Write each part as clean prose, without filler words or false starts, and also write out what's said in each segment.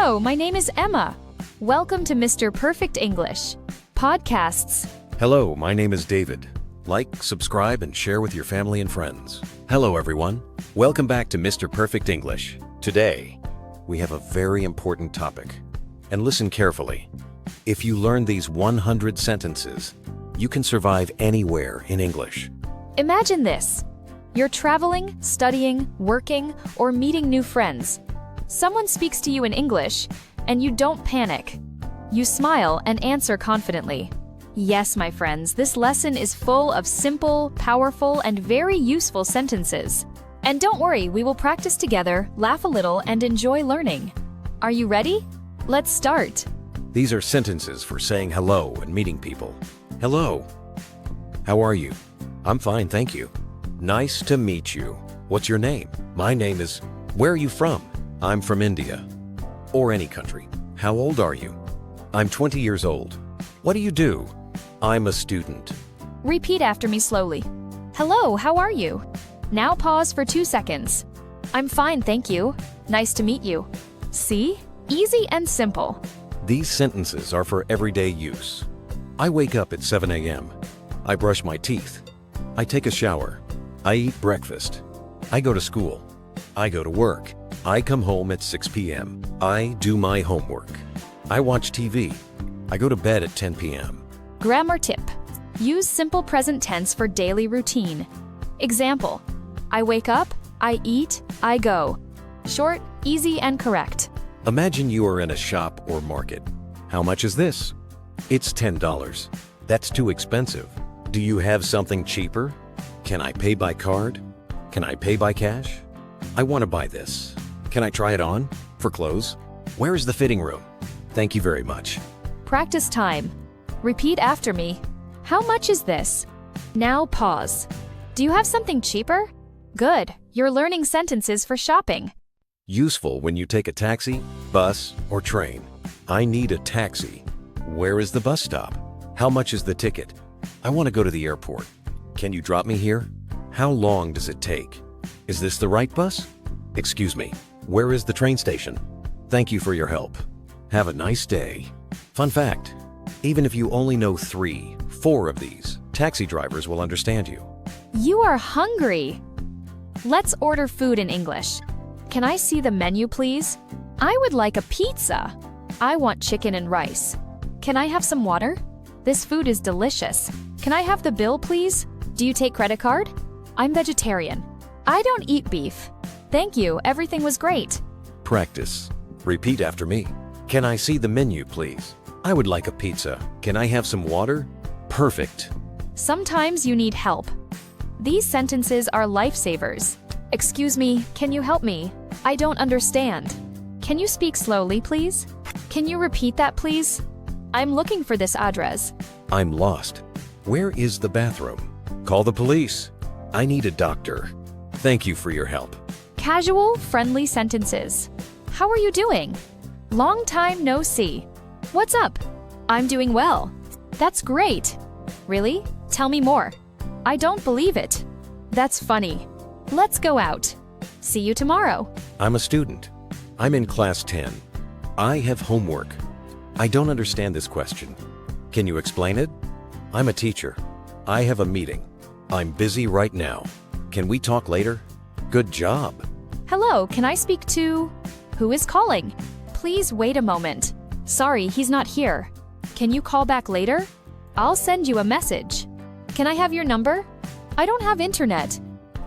Hello, my name is Emma. Welcome to Mr. Perfect English podcasts. Hello, my name is David. Like, subscribe, and share with your family and friends. Hello, everyone. Welcome back to Mr. Perfect English. Today, we have a very important topic. And listen carefully. If you learn these 100 sentences, you can survive anywhere in English. Imagine this. You're traveling, studying, working, or meeting new friends. Someone speaks to you in English, and you don't panic. You smile and answer confidently. Yes, my friends, this lesson is full of simple, powerful, and very useful sentences. And don't worry, we will practice together, laugh a little, and enjoy learning. Are you ready? Let's start. These are sentences for saying hello and meeting people. Hello. How are you? I'm fine, thank you. Nice to meet you. What's your name? My name is... Where are you from? I'm from India. Or any country. How old are you? I'm 20 years old. What do you do? I'm a student. Repeat after me slowly. Hello, how are you? Now pause for 2 seconds. I'm fine, thank you. Nice to meet you. See? Easy and simple. These sentences are for everyday use. I wake up at 7 a.m. I brush my teeth. I take a shower. I eat breakfast. I go to school. I go to work. I come home at 6 p.m. I do my homework. I watch TV. I go to bed at 10 p.m. Grammar tip. Use simple present tense for daily routine. Example. I wake up, I eat, I go. Short, easy, and correct. Imagine you are in a shop or market. How much is this? It's $10. That's too expensive. Do you have something cheaper? Can I pay by card? Can I pay by cash? I want to buy this. Can I try it on? For clothes? Where is the fitting room? Thank you very much. Practice time. Repeat after me. How much is this? Now pause. Do you have something cheaper? Good. You're learning sentences for shopping. Useful when you take a taxi, bus, or train. I need a taxi. Where is the bus stop? How much is the ticket? I want to go to the airport. Can you drop me here? How long does it take? Is this the right bus? Excuse me, where is the train station? Thank you for your help. Have a nice day. Fun fact, even if you only know 3, 4 of these, taxi drivers will understand you. You are hungry. Let's order food in English. Can I see the menu, please? I would like a pizza. I want chicken and rice. Can I have some water? This food is delicious. Can I have the bill, please? Do you take credit card? I'm vegetarian. I don't eat beef. Thank you, everything was great. Practice. Repeat after me. Can I see the menu, please? I would like a pizza. Can I have some water? Perfect. Sometimes you need help. These sentences are lifesavers. Excuse me, can you help me? I don't understand. Can you speak slowly, please? Can you repeat that, please? I'm looking for this address. I'm lost. Where is the bathroom? Call the police. I need a doctor. Thank you for your help. Casual, friendly sentences. How are you doing? Long time no see. What's up? I'm doing well. That's great. Really? Tell me more. I don't believe it. That's funny. Let's go out. See you tomorrow. I'm a student. I'm in class 10. I have homework. I don't understand this question. Can you explain it? I'm a teacher. I have a meeting. I'm busy right now. Can we talk later? Good job. Hello, can I speak to... Who is calling? Please wait a moment. Sorry, he's not here. Can you call back later? I'll send you a message. Can I have your number? I don't have internet.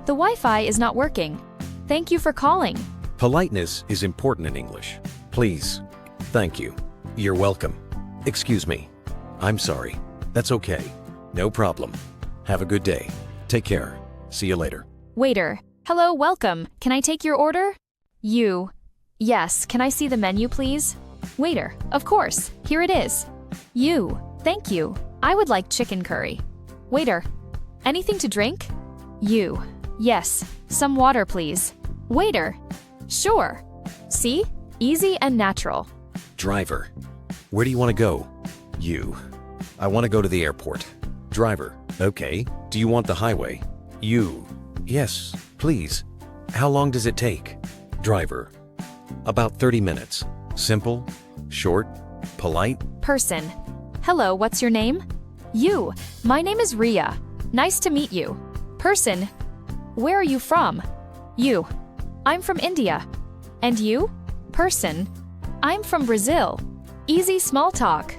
The Wi-Fi is not working. Thank you for calling. Politeness is important in English. Please. Thank you. You're welcome. Excuse me. I'm sorry. That's okay. No problem. Have a good day. Take care. See you later. Waiter. Hello, welcome. Can I take your order? You. Yes, can I see the menu, please? Waiter. Of course. Here it is. You. Thank you. I would like chicken curry. Waiter. Anything to drink? You. Yes. Some water, please. Waiter. Sure. See? Easy and natural. Driver. Where do you want to go? You. I want to go to the airport. Driver. Okay. Do you want the highway? You. Yes, please. How long does it take? Driver. About 30 minutes. Simple, short, polite. Person. Hello, what's your name? You. My name is Ria. Nice to meet you. Person. Where are you from? You. I'm from India. And you? Person. I'm from Brazil. Easy small talk.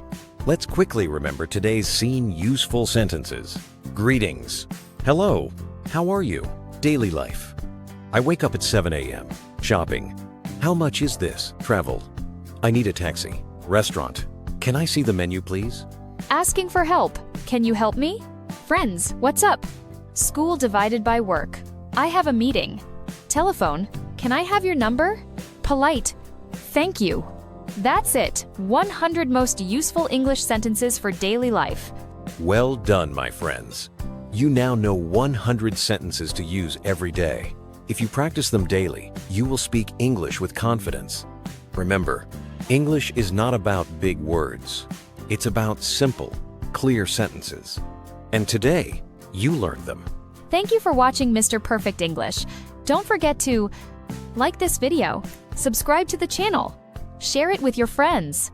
Let's quickly remember today's seen useful sentences. Greetings. Hello. How are you? Daily life. I wake up at 7 a.m. Shopping. How much is this? Travel. I need a taxi. Restaurant. Can I see the menu, please? Asking for help. Can you help me? Friends, what's up? School divided by work. I have a meeting. Telephone. Can I have your number? Polite. Thank you. That's it. 100 most useful English sentences for daily life. Well done, my friends. You now know 100 sentences to use every day. If you practice them daily, you will speak English with confidence. Remember, English is not about big words. It's about simple, clear sentences. And today, you learned them. Thank you for watching Mr. Perfect English. Don't forget to like this video, subscribe to the channel, share it with your friends,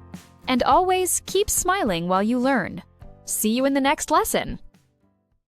and always keep smiling while you learn. See you in the next lesson.